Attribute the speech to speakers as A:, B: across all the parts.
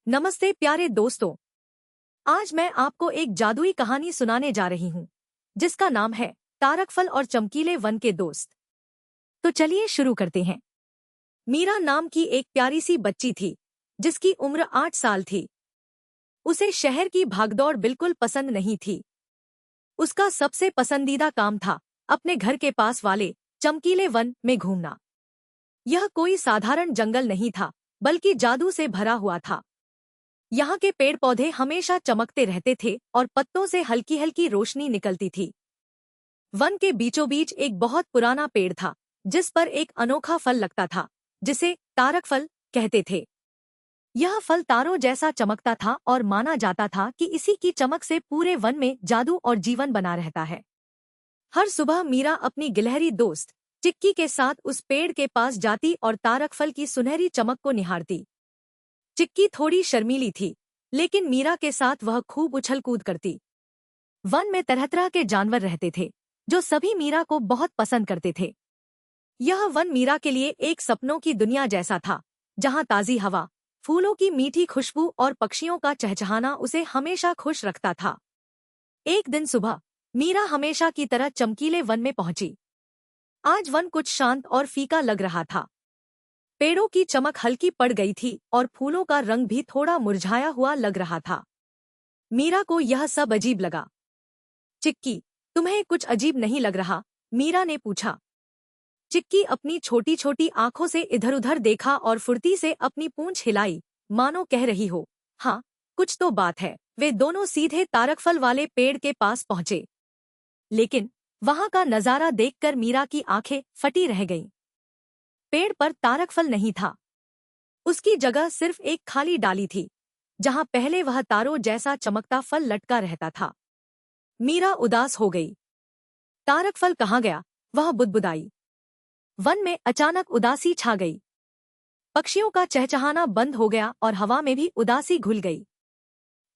A: नमस्ते प्यारे दोस्तों। आज मैं आपको एक जादुई कहानी सुनाने जा रही हूँ जिसका नाम है तारक फल और चमकीले वन के दोस्त। तो चलिए शुरू करते हैं। मीरा नाम की एक प्यारी सी बच्ची थी जिसकी उम्र 8 साल थी। उसे शहर की भागदौड़ बिल्कुल पसंद नहीं थी। उसका सबसे पसंदीदा काम था अपने घर के पास वाले चमकीले वन में घूमना। यह कोई साधारण जंगल नहीं था बल्कि जादू से भरा हुआ था। यहाँ के पेड़ पौधे हमेशा चमकते रहते थे और पत्तों से हल्की हल्की रोशनी निकलती थी। वन के बीचों बीच एक बहुत पुराना पेड़ था जिस पर एक अनोखा फल लगता था जिसे तारक फल कहते थे। यह फल तारों जैसा चमकता था और माना जाता था कि इसी की चमक से पूरे वन में जादू और जीवन बना रहता है। हर सुबह मीरा अपनी गिलहरी दोस्त चिक्की के साथ उस पेड़ के पास जाती और तारक फल की सुनहरी चमक को निहारती। चिक्की थोड़ी शर्मीली थी लेकिन मीरा के साथ वह खूब उछल कूद करती। वन में तरह तरह के जानवर रहते थे जो सभी मीरा को बहुत पसंद करते थे। यह वन मीरा के लिए एक सपनों की दुनिया जैसा था जहां ताजी हवा, फूलों की मीठी खुशबू और पक्षियों का चहचहाना उसे हमेशा खुश रखता था। एक दिन सुबह मीरा हमेशा की तरह चमकीले वन में पहुंची। आज वन कुछ शांत और फीका लग रहा था। पेड़ों की चमक हल्की पड़ गई थी और फूलों का रंग भी थोड़ा मुरझाया हुआ लग रहा था। मीरा को यह सब अजीब लगा। चिक्की, तुम्हें कुछ अजीब नहीं लग रहा? मीरा ने पूछा। चिक्की अपनी छोटी छोटी आंखों से इधर उधर देखा और फुर्ती से अपनी पूंछ हिलाई, मानो कह रही हो, हाँ, कुछ तो बात है। वे दोनों सीधे तारकफल वाले पेड़ के पास पहुंचे। लेकिन वहां का नजारा देखकर मीरा की आंखें फटी रह गईं। पेड़ पर तारकफल नहीं था। उसकी जगह सिर्फ एक खाली डाली थी जहां पहले वह तारों जैसा चमकता फल लटका रहता था। मीरा उदास हो गई। तारकफल कहाँ गया? वह बुदबुदाई। वन में अचानक उदासी छा गई। पक्षियों का चहचहाना बंद हो गया और हवा में भी उदासी घुल गई।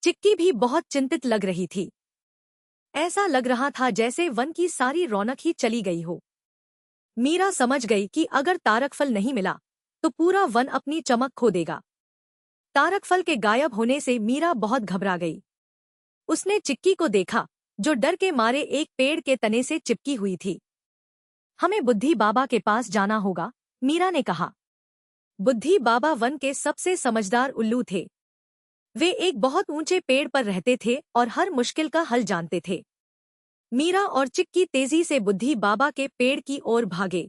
A: चिक्की भी बहुत चिंतित लग रही थी। ऐसा लग रहा था जैसे वन की सारी रौनक ही चली गई हो। मीरा समझ गई कि अगर तारकफल नहीं मिला तो पूरा वन अपनी चमक खो देगा। तारकफल के गायब होने से मीरा बहुत घबरा गई। उसने चिक्की को देखा जो डर के मारे एक पेड़ के तने से चिपकी हुई थी। हमें बुद्धि बाबा के पास जाना होगा, मीरा ने कहा। बुद्धि बाबा वन के सबसे समझदार उल्लू थे। वे एक बहुत ऊंचे पेड़ पर रहते थे और हर मुश्किल का हल जानते थे। मीरा और चिक्की तेजी से बुद्धि बाबा के पेड़ की ओर भागे।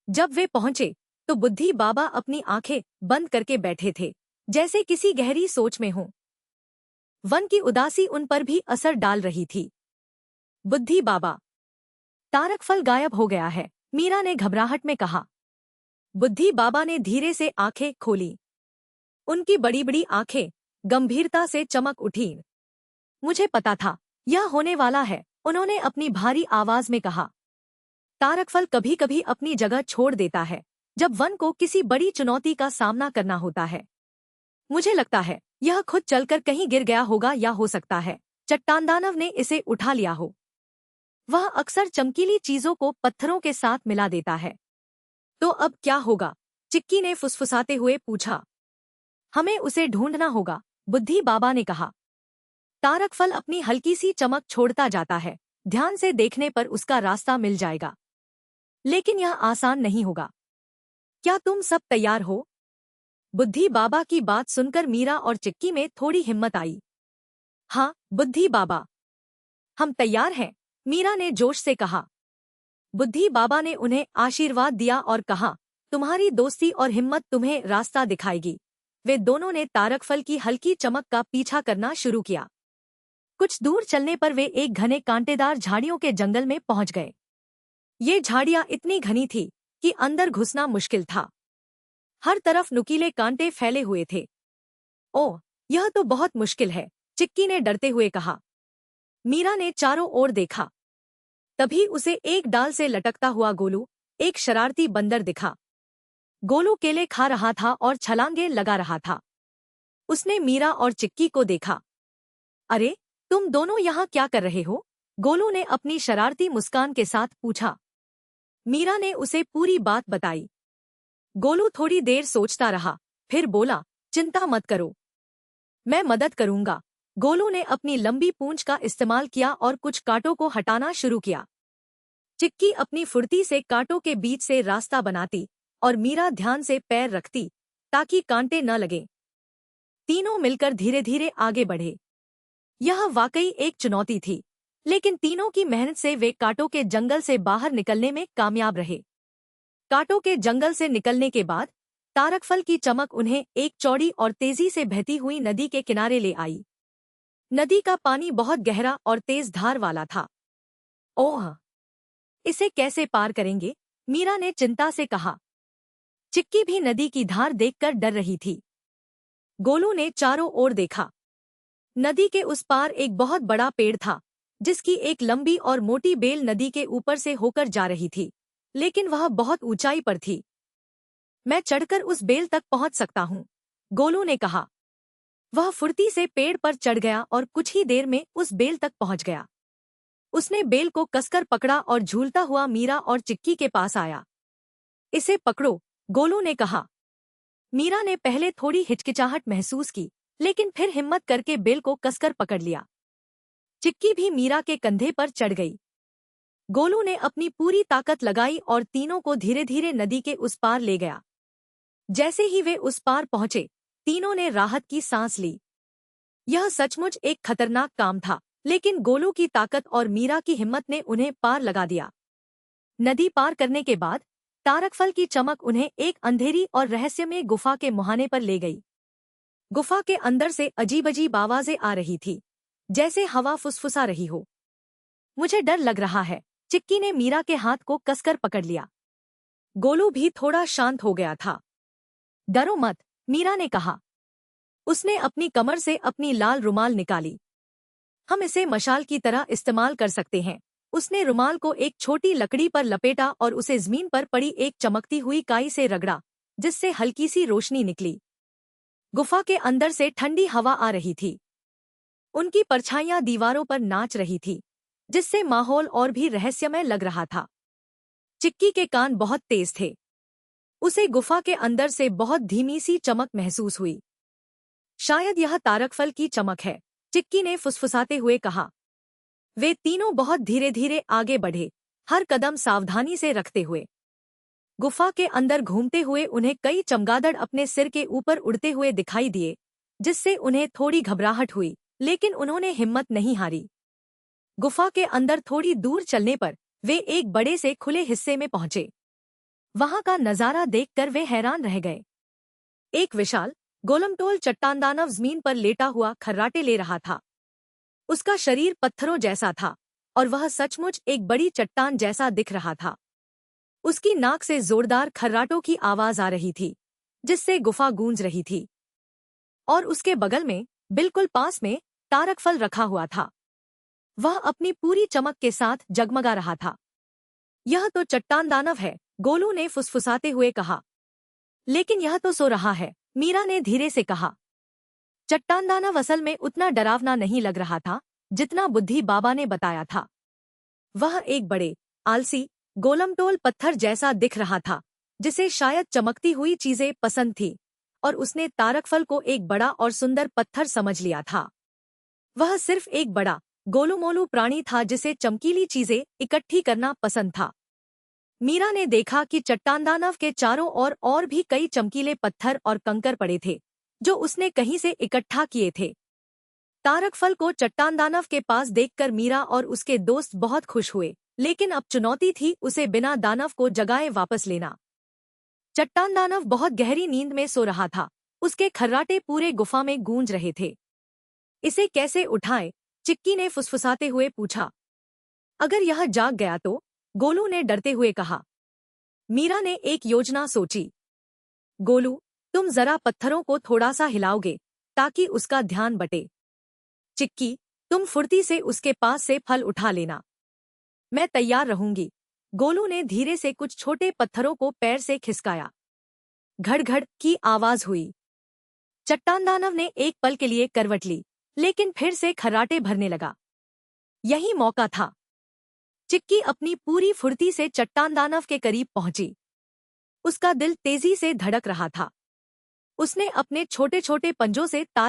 A: जब वे पहुंचे तो बुद्धि बाबा अपनी आंखें बंद करके बैठे थे जैसे किसी गहरी सोच में हों। वन की उदासी उन पर भी असर डाल रही थी। बुद्धि बाबा, तारकफल गायब हो गया है, मीरा ने घबराहट में कहा। बुद्धि बाबा ने धीरे से आंखें खोली। उनकी बड़ी बड़ी आंखें गंभीरता से चमक उठीं। मुझे पता था यह होने वाला है, उन्होंने अपनी भारी आवाज में कहा। तारकफल कभी कभी अपनी जगह छोड़ देता है जब वन को किसी बड़ी चुनौती का सामना करना होता है। मुझे लगता है यह खुद चलकर कहीं गिर गया होगा या हो सकता है चट्टान दानव ने इसे उठा लिया हो। वह अक्सर चमकीली चीजों को पत्थरों के साथ मिला देता है। तो अब क्या होगा? चिक्की ने फुसफुसाते हुए पूछा। हमें उसे ढूंढना होगा, बुद्धि बाबा ने कहा। तारकफल अपनी हल्की सी चमक छोड़ता जाता है, ध्यान से देखने पर उसका रास्ता मिल जाएगा। लेकिन यह आसान नहीं होगा। क्या तुम सब तैयार हो? बुद्धि बाबा की बात सुनकर मीरा और चिक्की में थोड़ी हिम्मत आई। हाँ बुद्धि बाबा, हम तैयार हैं, मीरा ने जोश से कहा। बुद्धि बाबा ने उन्हें आशीर्वाद दिया और कहा, तुम्हारी दोस्ती और हिम्मत तुम्हें रास्ता दिखाएगी। वे दोनों ने तारकफल की हल्की चमक का पीछा करना शुरू किया। कुछ दूर चलने पर वे एक घने कांटेदार झाड़ियों के जंगल में पहुंच गए। ये झाड़ियां इतनी घनी थी कि अंदर घुसना मुश्किल था। हर तरफ नुकीले कांटे फैले हुए थे। ओह, यह तो बहुत मुश्किल है, चिक्की ने डरते हुए कहा। मीरा ने चारों ओर देखा। तभी उसे एक डाल से लटकता हुआ गोलू, एक शरारती बंदर दिखा। गोलू केले खा रहा था और छलांगे लगा रहा था। उसने मीरा और चिक्की को देखा। अरे, तुम दोनों यहाँ क्या कर रहे हो? गोलू ने अपनी शरारती मुस्कान के साथ पूछा। मीरा ने उसे पूरी बात बताई। गोलू थोड़ी देर सोचता रहा, फिर बोला, चिंता मत करो, मैं मदद करूंगा। गोलू ने अपनी लंबी पूंछ का इस्तेमाल किया और कुछ कांटों को हटाना शुरू किया। चिक्की अपनी फुर्ती से कांटों के बीच से रास्ता बनाती और मीरा ध्यान से पैर रखती ताकि कांटे न लगे। तीनों मिलकर धीरे धीरे आगे बढ़े। यह वाकई एक चुनौती थी, लेकिन तीनों की मेहनत से वे कांटों के जंगल से बाहर निकलने में कामयाब रहे। कांटों के जंगल से निकलने के बाद तारकफल की चमक उन्हें एक चौड़ी और तेजी से बहती हुई नदी के किनारे ले आई। नदी का पानी बहुत गहरा और तेज धार वाला था। ओह, इसे कैसे पार करेंगे? मीरा ने चिंता से कहा। चिक्की भी नदी की धार देखकर डर रही थी। गोलू ने चारों ओर देखा। नदी के उस पार एक बहुत बड़ा पेड़ था, जिसकी एक लंबी और मोटी बेल नदी के ऊपर से होकर जा रही थी, लेकिन वह बहुत ऊंचाई पर थी। मैं चढ़कर उस बेल तक पहुंच सकता हूं, गोलू ने कहा। वह फुर्ती से पेड़ पर चढ़ गया और कुछ ही देर में उस बेल तक पहुंच गया। उसने बेल को कसकर पकड़ा और झूलता हुआ मीरा और चिक्की के पास आया। इसे पकड़ो, गोलू ने कहा। मीरा ने पहले थोड़ी हिचकिचाहट महसूस की, लेकिन फिर हिम्मत करके बेल को कसकर पकड़ लिया। चिक्की भी मीरा के कंधे पर चढ़ गई। गोलू ने अपनी पूरी ताकत लगाई और तीनों को धीरे धीरे नदी के उस पार ले गया। जैसे ही वे उस पार पहुंचे, तीनों ने राहत की सांस ली। यह सचमुच एक खतरनाक काम था, लेकिन गोलू की ताकत और मीरा की हिम्मत ने उन्हें पार लगा दिया। नदी पार करने के बाद तारकफल की चमक उन्हें एक अंधेरी और रहस्यमय गुफा के मुहाने पर ले गई। गुफा के अंदर से अजीब अजीब आवाजें आ रही थी, जैसे हवा फुसफुसा रही हो। मुझे डर लग रहा है, चिक्की ने मीरा के हाथ को कसकर पकड़ लिया। गोलू भी थोड़ा शांत हो गया था। डरो मत, मीरा ने कहा। उसने अपनी कमर से अपनी लाल रुमाल निकाली। हम इसे मशाल की तरह इस्तेमाल कर सकते हैं। उसने रुमाल को एक छोटी लकड़ी पर लपेटा और उसे जमीन पर पड़ी एक चमकती हुई काई से रगड़ा, जिससे हल्की सी रोशनी निकली। गुफा के अंदर से ठंडी हवा आ रही थी। उनकी परछाइयां दीवारों पर नाच रही थी, जिससे माहौल और भी रहस्यमय लग रहा था। चिक्की के कान बहुत तेज थे। उसे गुफा के अंदर से बहुत धीमी सी चमक महसूस हुई। शायद यह तारकफल की चमक है, चिक्की ने फुसफुसाते हुए कहा। वे तीनों बहुत धीरे धीरे आगे बढ़े, हर कदम सावधानी से रखते हुए। गुफा के अंदर घूमते हुए उन्हें कई चमगादड़ अपने सिर के ऊपर उड़ते हुए दिखाई दिए, जिससे उन्हें थोड़ी घबराहट हुई, लेकिन उन्होंने हिम्मत नहीं हारी। गुफा के अंदर थोड़ी दूर चलने पर वे एक बड़े से खुले हिस्से में पहुंचे। वहां का नजारा देखकर वे हैरान रह गए। एक विशाल गोलमटोल चट्टान दानव जमीन पर लेटा हुआ खर्राटे ले रहा था। उसका शरीर पत्थरों जैसा था और वह सचमुच एक बड़ी चट्टान जैसा दिख रहा था। उसकी नाक से जोरदार खर्राटों की आवाज आ रही थी, जिससे गुफा गूंज रही थी। और उसके बगल में, बिल्कुल पास में, तारकफल रखा हुआ था। वह अपनी पूरी चमक के साथ जगमगा रहा था। यह तो चट्टान दानव है, गोलू ने फुसफुसाते हुए कहा। लेकिन यह तो सो रहा है, मीरा ने धीरे से कहा। चट्टान दानव असल में उतना डरावना नहीं लग रहा था जितना बुद्धि बाबा ने बताया था। वह एक बड़े, आलसी, गोलमटोल पत्थर जैसा दिख रहा था, जिसे शायद चमकती हुई चीजें पसंद थी, और उसने तारकफल को एक बड़ा और सुंदर पत्थर समझ लिया था। वह सिर्फ एक बड़ा, गोलूमोलू प्राणी था जिसे चमकीली चीजें इकट्ठी करना पसंद था। मीरा ने देखा कि चट्टान दानव के चारों ओर और भी कई चमकीले पत्थर और कंकर पड़े थे, जो उसने कहीं से इकट्ठा किए थे। तारकफल को चट्टान दानव के पास देखकर मीरा और उसके दोस्त बहुत खुश हुए, लेकिन अब चुनौती थी उसे बिना दानव को जगाए वापस लेना। चट्टान दानव बहुत गहरी नींद में सो रहा था। उसके खर्राटे पूरे गुफा में गूंज रहे थे। इसे कैसे उठाएं? चिक्की ने फुसफुसाते हुए पूछा। अगर यह जाग गया तो? गोलू ने डरते हुए कहा। मीरा ने एक योजना सोची। गोलू, तुम जरा पत्थरों को थोड़ा सा हिलाओगे ताकि उसका ध्यान बटे। चिक्की, तुम फुर्ती से उसके पास से फल उठा लेना। मैं तैयार रहूंगी। गोलू ने धीरे से कुछ छोटे पत्थरों को पैर से खिसकाया। घड़-घड़ की आवाज हुई। चट्टान दानव ने एक पल के लिए करवट ली, लेकिन फिर से खर्राटे भरने लगा। यही मौका था। चिक्की अपनी पूरी फुर्ती से चट्टान दानव के करीब पहुंची। उसका दिल तेजी से धड़क रहा था। उसने अपने छोटे छोटे पंजों से तारक